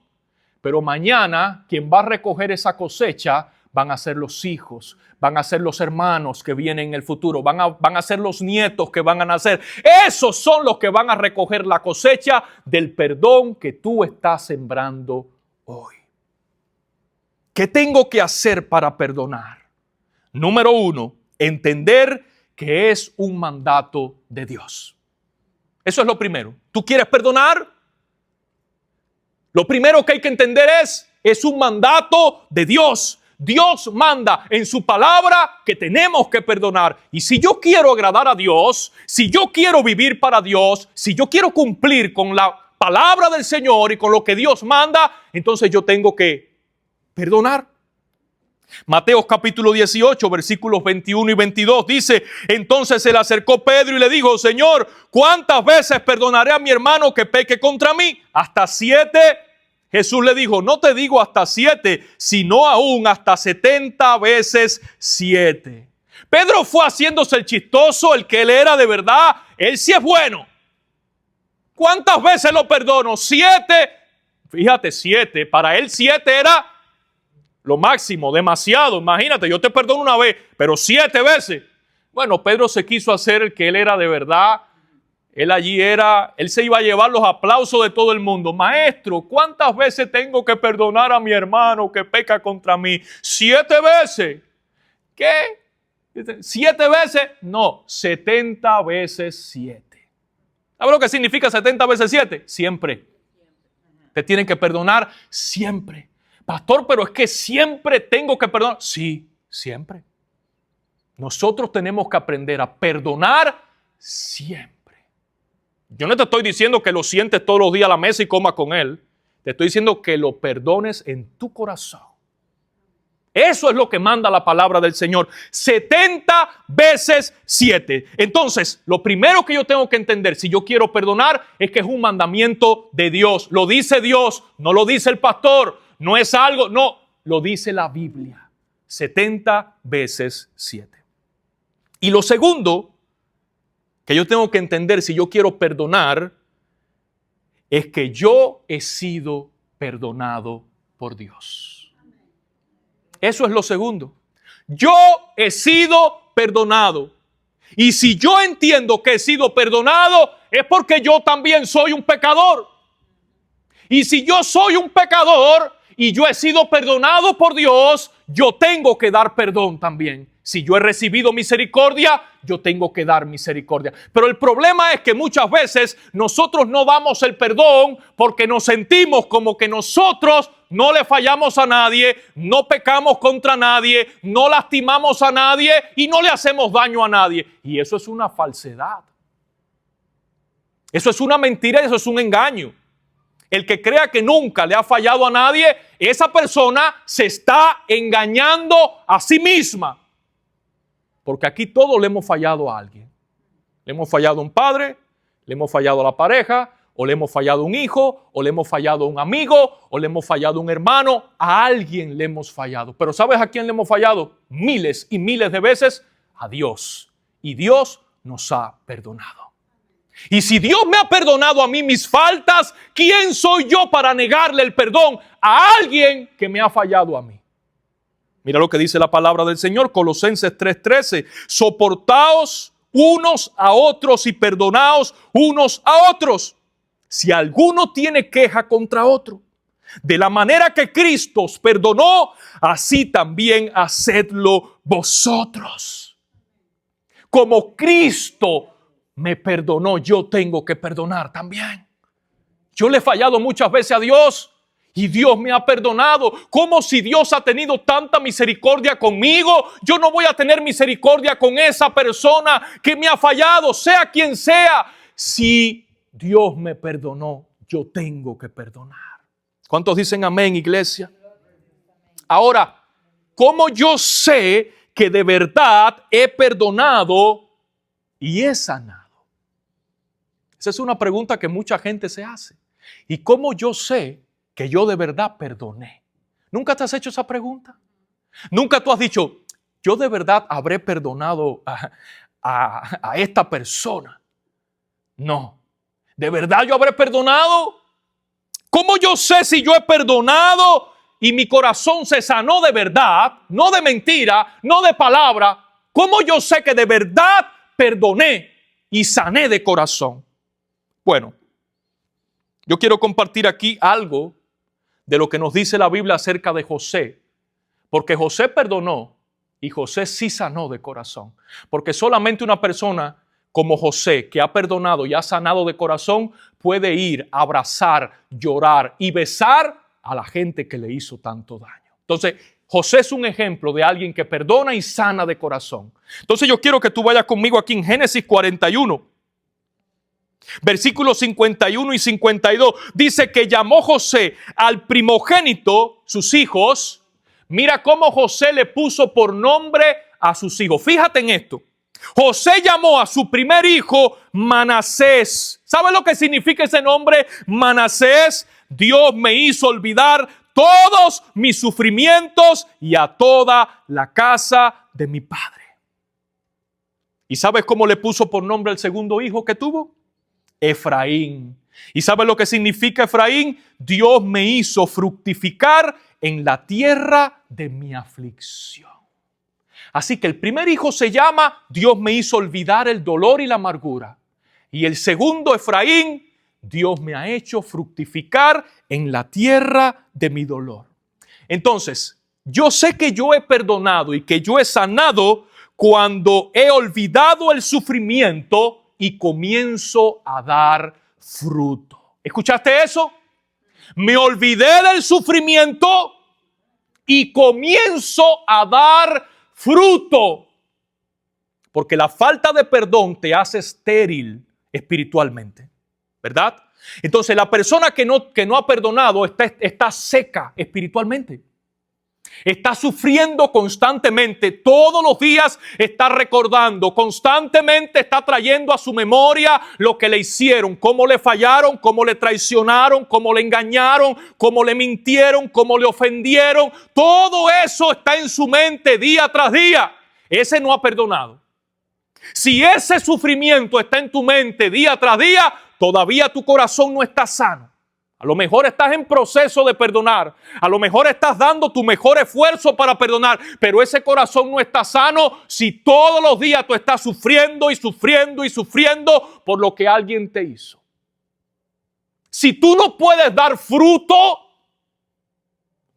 pero mañana quien va a recoger esa cosecha van a ser los hijos, van a ser los hermanos que vienen en el futuro, van a ser los nietos que van a nacer. Esos son los que van a recoger la cosecha del perdón que tú estás sembrando hoy. ¿Qué tengo que hacer para perdonar? Número 1, entender que es un mandato de Dios. Eso es lo primero. ¿Tú quieres perdonar? Lo primero que hay que entender es un mandato de Dios. Dios manda en su palabra que tenemos que perdonar. Y si yo quiero agradar a Dios, si yo quiero vivir para Dios, si yo quiero cumplir con la palabra del Señor y con lo que Dios manda, entonces yo tengo que perdonar. Mateo capítulo 18, versículos 21 y 22 dice: entonces se le acercó Pedro y le dijo: Señor, ¿cuántas veces perdonaré a mi hermano que peque contra mí? ¿Hasta 7? Jesús le dijo: no te digo hasta 7, sino aún hasta 70 veces 7. Pedro fue haciéndose el chistoso, el que él era de verdad. Él sí es bueno. ¿Cuántas veces lo perdono? 7. Fíjate, 7. Para él 7 era lo máximo, demasiado. Imagínate, yo te perdono una vez, pero 7 veces. Bueno, Pedro se quiso hacer el que él era de verdad. Él se iba a llevar los aplausos de todo el mundo. Maestro, ¿cuántas veces tengo que perdonar a mi hermano que peca contra mí? 7 veces. ¿Qué? 7 veces? No, 70 veces 7. ¿Sabes lo que significa 70 veces 7? Siempre. Te tienen que perdonar siempre. Pastor, pero es que siempre tengo que perdonar. Sí, siempre. Nosotros tenemos que aprender a perdonar siempre. Yo no te estoy diciendo que lo sientes todos los días a la mesa y comas con él. Te estoy diciendo que lo perdones en tu corazón. Eso es lo que manda la palabra del Señor. 70 veces 7. Entonces, lo primero que yo tengo que entender, si yo quiero perdonar, es que es un mandamiento de Dios. Lo dice Dios, no lo dice el pastor, no es algo, no, lo dice la Biblia. 70 veces 7. Y lo segundo que yo tengo que entender si yo quiero perdonar, es que yo he sido perdonado por Dios. Eso es lo segundo. Yo he sido perdonado. Y si yo entiendo que he sido perdonado, es porque yo también soy un pecador. Y si yo soy un pecador y yo he sido perdonado por Dios, yo tengo que dar perdón también. Si yo he recibido misericordia, yo tengo que dar misericordia. Pero el problema es que muchas veces nosotros no damos el perdón porque nos sentimos como que nosotros no le fallamos a nadie, no pecamos contra nadie, no lastimamos a nadie y no le hacemos daño a nadie. Y eso es una falsedad. Eso es una mentira y eso es un engaño. El que crea que nunca le ha fallado a nadie, esa persona se está engañando a sí misma. Porque aquí todos le hemos fallado a alguien. Le hemos fallado a un padre, le hemos fallado a la pareja, o le hemos fallado a un hijo, o le hemos fallado a un amigo, o le hemos fallado a un hermano. A alguien le hemos fallado. Pero ¿sabes a quién le hemos fallado? Miles y miles de veces a Dios. Y Dios nos ha perdonado. Y si Dios me ha perdonado a mí mis faltas, ¿quién soy yo para negarle el perdón a alguien que me ha fallado a mí? Mira lo que dice la palabra del Señor, Colosenses 3:13. Soportaos unos a otros y perdonaos unos a otros, si alguno tiene queja contra otro. De la manera que Cristo os perdonó, así también hacedlo vosotros. Como Cristo me perdonó, yo tengo que perdonar también. Yo le he fallado muchas veces a Dios. Y Dios me ha perdonado. Como si Dios ha tenido tanta misericordia conmigo, yo no voy a tener misericordia con esa persona que me ha fallado, sea quien sea. Si Dios me perdonó, yo tengo que perdonar. ¿Cuántos dicen amén, iglesia? Ahora, ¿cómo yo sé que de verdad he perdonado y he sanado? Esa es una pregunta que mucha gente se hace. ¿Y cómo yo sé que yo de verdad perdoné? ¿Nunca te has hecho esa pregunta? ¿Nunca tú has dicho, yo de verdad habré perdonado a esta persona? No. ¿De verdad yo habré perdonado? ¿Cómo yo sé si yo he perdonado y mi corazón se sanó de verdad, no de mentira, no de palabra? ¿Cómo yo sé que de verdad perdoné y sané de corazón? Bueno, yo quiero compartir aquí algo de lo que nos dice la Biblia acerca de José, porque José perdonó y José sí sanó de corazón, porque solamente una persona como José, que ha perdonado y ha sanado de corazón, puede ir a abrazar, llorar y besar a la gente que le hizo tanto daño. Entonces, José es un ejemplo de alguien que perdona y sana de corazón. Entonces yo quiero que tú vayas conmigo aquí en Génesis 41. Versículos 51 y 52, dice que llamó José al primogénito, sus hijos. Mira cómo José le puso por nombre a sus hijos. Fíjate en esto. José llamó a su primer hijo Manasés. ¿Sabe lo que significa ese nombre? Manasés. Dios me hizo olvidar todos mis sufrimientos y a toda la casa de mi padre. ¿Y sabes cómo le puso por nombre al segundo hijo que tuvo? Efraín. ¿Y sabe lo que significa Efraín? Dios me hizo fructificar en la tierra de mi aflicción. Así que el primer hijo se llama Dios me hizo olvidar el dolor y la amargura. Y el segundo, Efraín, Dios me ha hecho fructificar en la tierra de mi dolor. Entonces, yo sé que yo he perdonado y que yo he sanado cuando he olvidado el sufrimiento y comienzo a dar fruto. ¿Escuchaste eso? Me olvidé del sufrimiento y comienzo a dar fruto. Porque la falta de perdón te hace estéril espiritualmente, ¿verdad? Entonces la persona que no ha perdonado está seca espiritualmente. Está sufriendo constantemente, todos los días está recordando, constantemente está trayendo a su memoria lo que le hicieron, cómo le fallaron, cómo le traicionaron, cómo le engañaron, cómo le mintieron, cómo le ofendieron. Todo eso está en su mente día tras día. Ese no ha perdonado. Si ese sufrimiento está en tu mente día tras día, todavía tu corazón no está sano. A lo mejor estás en proceso de perdonar. A lo mejor estás dando tu mejor esfuerzo para perdonar. Pero ese corazón no está sano si todos los días tú estás sufriendo y sufriendo y sufriendo por lo que alguien te hizo. Si tú no puedes dar fruto,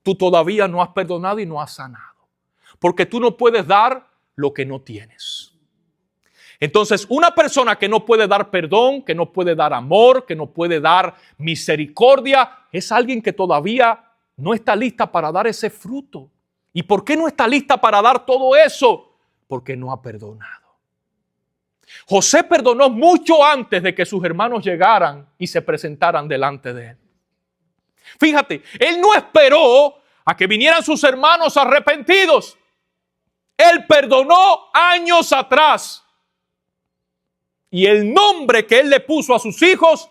tú todavía no has perdonado y no has sanado. Porque tú no puedes dar lo que no tienes. Entonces, una persona que no puede dar perdón, que no puede dar amor, que no puede dar misericordia, es alguien que todavía no está lista para dar ese fruto. ¿Y por qué no está lista para dar todo eso? Porque no ha perdonado. José perdonó mucho antes de que sus hermanos llegaran y se presentaran delante de él. Fíjate, él no esperó a que vinieran sus hermanos arrepentidos. Él perdonó años atrás. Y el nombre que él le puso a sus hijos,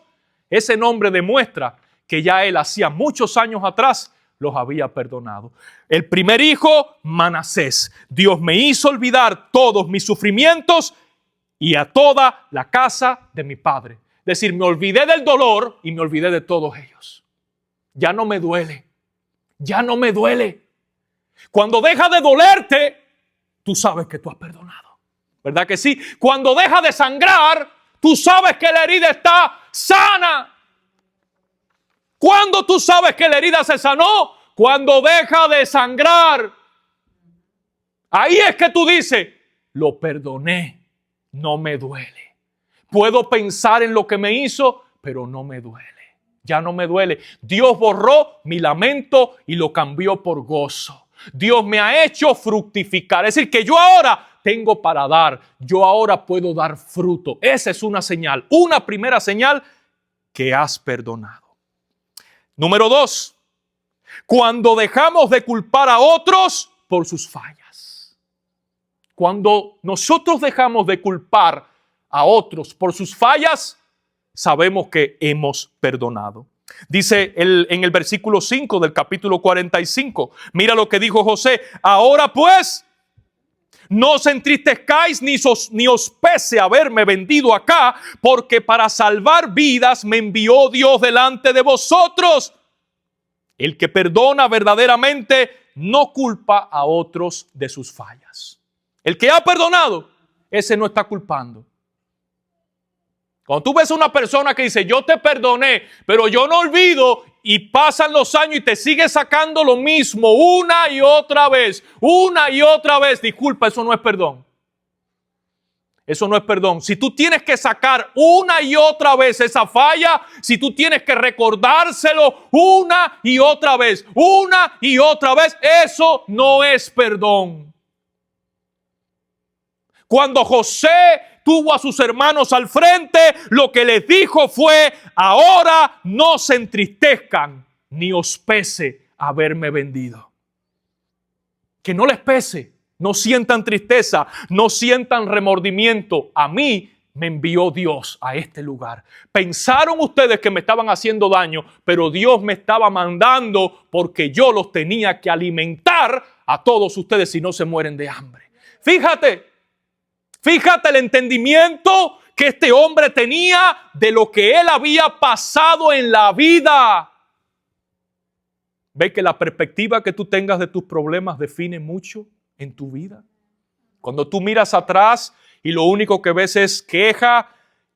ese nombre demuestra que ya él hacía muchos años atrás los había perdonado. El primer hijo, Manasés. Dios me hizo olvidar todos mis sufrimientos y a toda la casa de mi padre. Es decir, me olvidé del dolor y me olvidé de todos ellos. Ya no me duele. Ya no me duele. Cuando deja de dolerte, tú sabes que tú has perdonado. ¿Verdad que sí? Cuando deja de sangrar, tú sabes que la herida está sana. ¿Cuándo tú sabes que la herida se sanó? Cuando deja de sangrar. Ahí es que tú dices, lo perdoné, no me duele. Puedo pensar en lo que me hizo, pero no me duele. Ya no me duele. Dios borró mi lamento y lo cambió por gozo. Dios me ha hecho fructificar. Es decir, que yo ahora tengo para dar. Yo ahora puedo dar fruto. Esa es una señal, una primera señal que has perdonado. Número 2, cuando dejamos de culpar a otros por sus fallas. Cuando nosotros dejamos de culpar a otros por sus fallas, sabemos que hemos perdonado. Dice en el versículo 5 del capítulo 45, mira lo que dijo José: ahora pues, no os entristezcáis ni os pese haberme vendido acá, porque para salvar vidas me envió Dios delante de vosotros. El que perdona verdaderamente no culpa a otros de sus fallas. El que ha perdonado, ese no está culpando. Cuando tú ves a una persona que dice, yo te perdoné, pero yo no olvido, y pasan los años y te sigue sacando lo mismo una y otra vez, disculpa, eso no es perdón. Eso no es perdón. Si tú tienes que sacar una y otra vez esa falla, si tú tienes que recordárselo una y otra vez, eso no es perdón. Cuando José tuvo a sus hermanos al frente, lo que les dijo fue: ahora no se entristezcan ni os pese haberme vendido. Que no les pese, no sientan tristeza, no sientan remordimiento. A mí me envió Dios a este lugar. Pensaron ustedes que me estaban haciendo daño, pero Dios me estaba mandando porque yo los tenía que alimentar a todos ustedes, si no se mueren de hambre. Fíjate el entendimiento que este hombre tenía de lo que él había pasado en la vida. ¿Ve que la perspectiva que tú tengas de tus problemas define mucho en tu vida? Cuando tú miras atrás y lo único que ves es queja,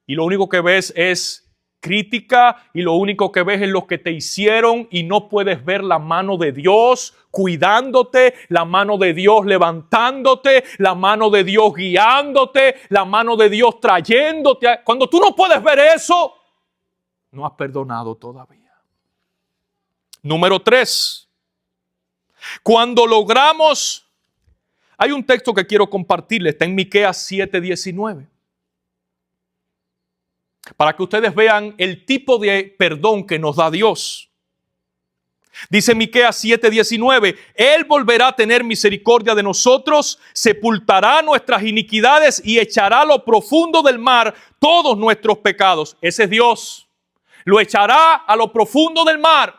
y lo único que ves es crítica, y lo único que ves es lo que te hicieron, y no puedes ver la mano de Dios cuidándote, la mano de Dios levantándote, la mano de Dios guiándote, la mano de Dios trayéndote. Cuando tú no puedes ver eso, no has perdonado todavía. Número 3. Cuando logramos, hay un texto que quiero compartirles, está en Miqueas 7:19. Para que ustedes vean el tipo de perdón que nos da Dios. Dice Miqueas 7:19, Él volverá a tener misericordia de nosotros, sepultará nuestras iniquidades y echará a lo profundo del mar todos nuestros pecados. Ese es Dios. Lo echará a lo profundo del mar.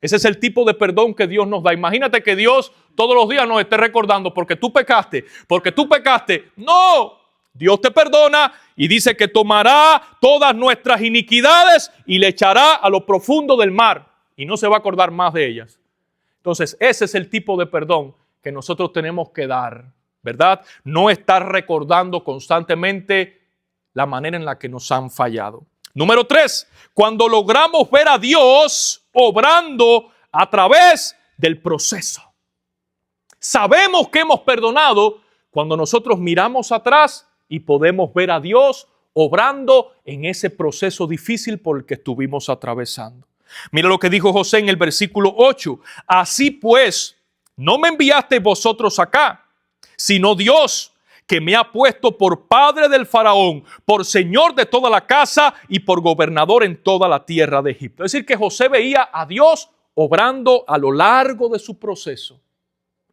Ese es el tipo de perdón que Dios nos da. Imagínate que Dios todos los días nos esté recordando porque tú pecaste, porque tú pecaste. No, Dios te perdona y dice que tomará todas nuestras iniquidades y le echará a lo profundo del mar. Y no se va a acordar más de ellas. Entonces, ese es el tipo de perdón que nosotros tenemos que dar, ¿verdad? No estar recordando constantemente la manera en la que nos han fallado. Número 3, cuando logramos ver a Dios obrando a través del proceso. Sabemos que hemos perdonado cuando nosotros miramos atrás y podemos ver a Dios obrando en ese proceso difícil por el que estuvimos atravesando. Mira lo que dijo José en el versículo 8. Así pues, no me enviasteis vosotros acá, sino Dios, que me ha puesto por padre del faraón, por señor de toda la casa y por gobernador en toda la tierra de Egipto. Es decir, que José veía a Dios obrando a lo largo de su proceso.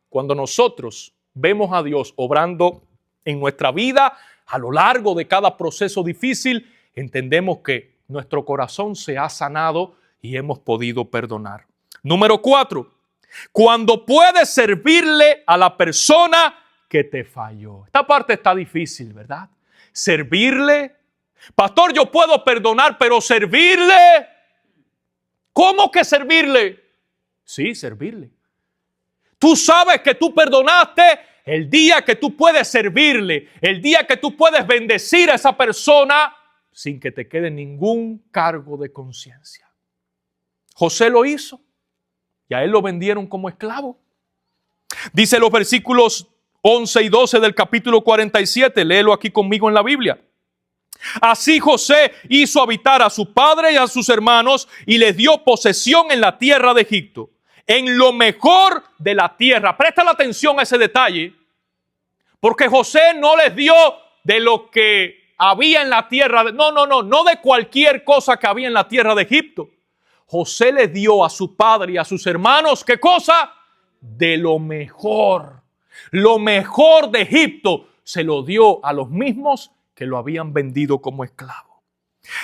Cuando nosotros vemos a Dios obrando en nuestra vida, a lo largo de cada proceso difícil, entendemos que nuestro corazón se ha sanado y hemos podido perdonar. Número 4, cuando puedes servirle a la persona que te falló. Esta parte está difícil, ¿verdad? Servirle. Pastor, yo puedo perdonar, pero servirle. ¿Cómo que servirle? Sí, servirle. Tú sabes que tú perdonaste el día que tú puedes servirle, el día que tú puedes bendecir a esa persona sin que te quede ningún cargo de conciencia. José lo hizo y a él lo vendieron como esclavo. Dice los versículos 11 y 12 del capítulo 47, léelo aquí conmigo en la Biblia. Así José hizo habitar a su padre y a sus hermanos y les dio posesión en la tierra de Egipto, en lo mejor de la tierra. Presta la atención a ese detalle, porque José no les dio de lo que había en la tierra. No de cualquier cosa que había en la tierra de Egipto. José le dio a su padre y a sus hermanos, ¿qué cosa? De lo mejor. Lo mejor de Egipto se lo dio a los mismos que lo habían vendido como esclavo.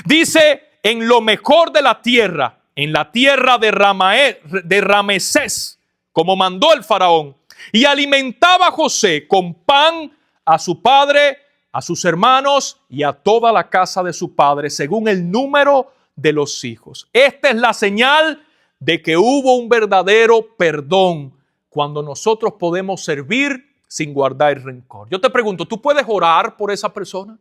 Dice, en lo mejor de la tierra, en la tierra de Ramesés, como mandó el faraón, y alimentaba a José con pan a su padre, a sus hermanos y a toda la casa de su padre, según el número de los hijos. Esta es la señal de que hubo un verdadero perdón cuando nosotros podemos servir sin guardar rencor. Yo te pregunto, ¿tú puedes orar por esa persona?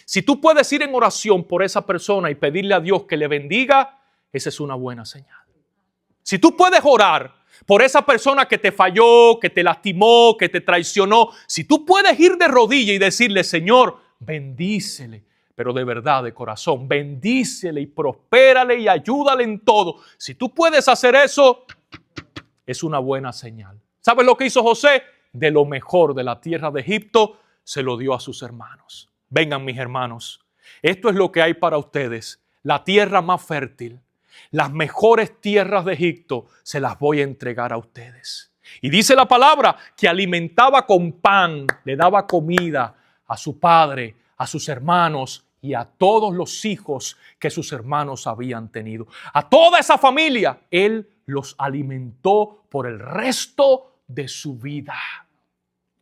Si tú puedes ir en oración por esa persona y pedirle a Dios que le bendiga, esa es una buena señal. Si tú puedes orar por esa persona que te falló, que te lastimó, que te traicionó, si tú puedes ir de rodilla y decirle, Señor, bendícele, pero de verdad, de corazón, bendícele y prospérale y ayúdale en todo. Si tú puedes hacer eso, es una buena señal. ¿Sabes lo que hizo José? De lo mejor de la tierra de Egipto se lo dio a sus hermanos. Vengan, mis hermanos, esto es lo que hay para ustedes. La tierra más fértil, las mejores tierras de Egipto, se las voy a entregar a ustedes. Y dice la palabra que alimentaba con pan, le daba comida a su padre, a sus hermanos y a todos los hijos que sus hermanos habían tenido. A toda esa familia, él los alimentó por el resto de su vida.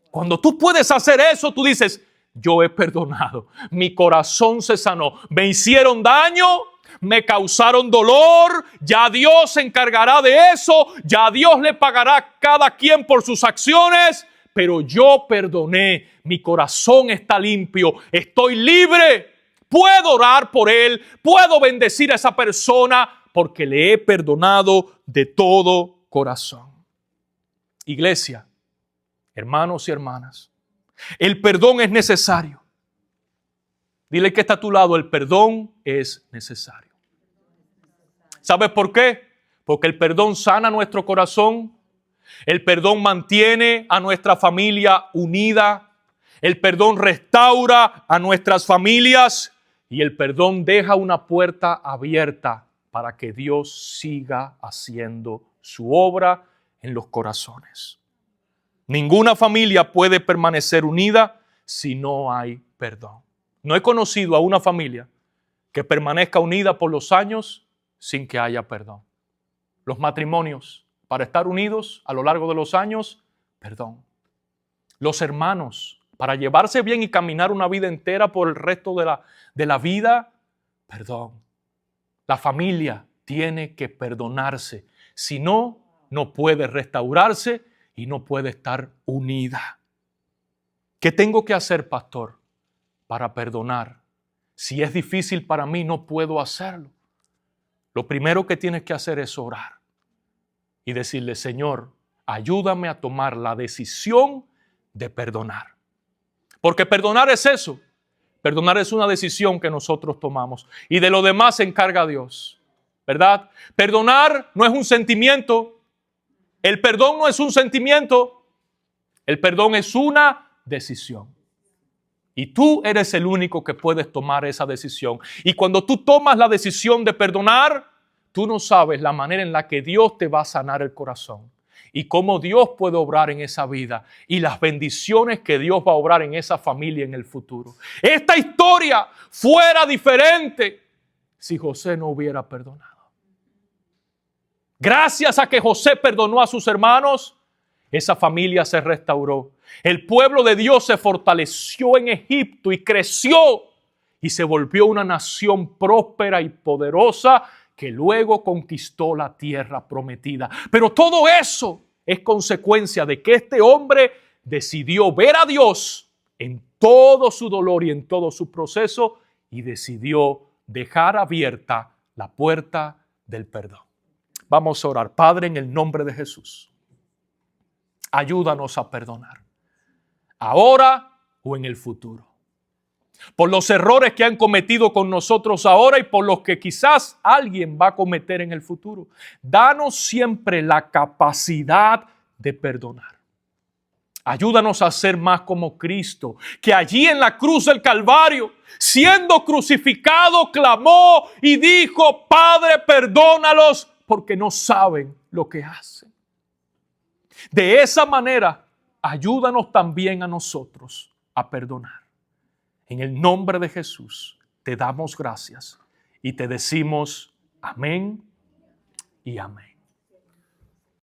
Cuando tú puedes hacer eso, tú dices, yo he perdonado, mi corazón se sanó, me hicieron daño, me causaron dolor, ya Dios se encargará de eso, ya Dios le pagará a cada quien por sus acciones, pero yo perdoné, mi corazón está limpio, estoy libre, puedo orar por él, puedo bendecir a esa persona porque le he perdonado de todo corazón. Iglesia, hermanos y hermanas, el perdón es necesario. Dile que está a tu lado, el perdón es necesario. ¿Sabes por qué? Porque el perdón sana nuestro corazón, el perdón mantiene a nuestra familia unida, el perdón restaura a nuestras familias y el perdón deja una puerta abierta para que Dios siga haciendo su obra en los corazones. Ninguna familia puede permanecer unida si no hay perdón. No he conocido a una familia que permanezca unida por los años sin que haya perdón. Los matrimonios, para estar unidos a lo largo de los años, perdón. Los hermanos, para llevarse bien y caminar una vida entera por el resto de la vida, perdón. La familia tiene que perdonarse. Si no, no puede restaurarse y no puede estar unida. ¿Qué tengo que hacer, pastor, para perdonar? Si es difícil para mí, no puedo hacerlo. Lo primero que tienes que hacer es orar y decirle, Señor, ayúdame a tomar la decisión de perdonar. Porque perdonar es eso. Perdonar es una decisión que nosotros tomamos. Y de lo demás se encarga Dios. ¿Verdad? Perdonar no es un sentimiento. El perdón no es un sentimiento. El perdón es una decisión. Y tú eres el único que puedes tomar esa decisión. Y cuando tú tomas la decisión de perdonar, tú no sabes la manera en la que Dios te va a sanar el corazón. Y cómo Dios puede obrar en esa vida. Y las bendiciones que Dios va a obrar en esa familia en el futuro. Esta historia fuera diferente si José no hubiera perdonado. Gracias a que José perdonó a sus hermanos, esa familia se restauró. El pueblo de Dios se fortaleció en Egipto y creció y se volvió una nación próspera y poderosa que luego conquistó la tierra prometida. Pero todo eso es consecuencia de que este hombre decidió ver a Dios en todo su dolor y en todo su proceso y decidió dejar abierta la puerta del perdón. Vamos a orar. Padre, en el nombre de Jesús, ayúdanos a perdonar, ahora o en el futuro. Por los errores que han cometido con nosotros ahora y por los que quizás alguien va a cometer en el futuro. Danos siempre la capacidad de perdonar. Ayúdanos a ser más como Cristo, que allí en la cruz del Calvario, siendo crucificado, clamó y dijo, Padre, perdónalos porque no saben lo que hacen. De esa manera, ayúdanos también a nosotros a perdonar. En el nombre de Jesús te damos gracias y te decimos amén y amén.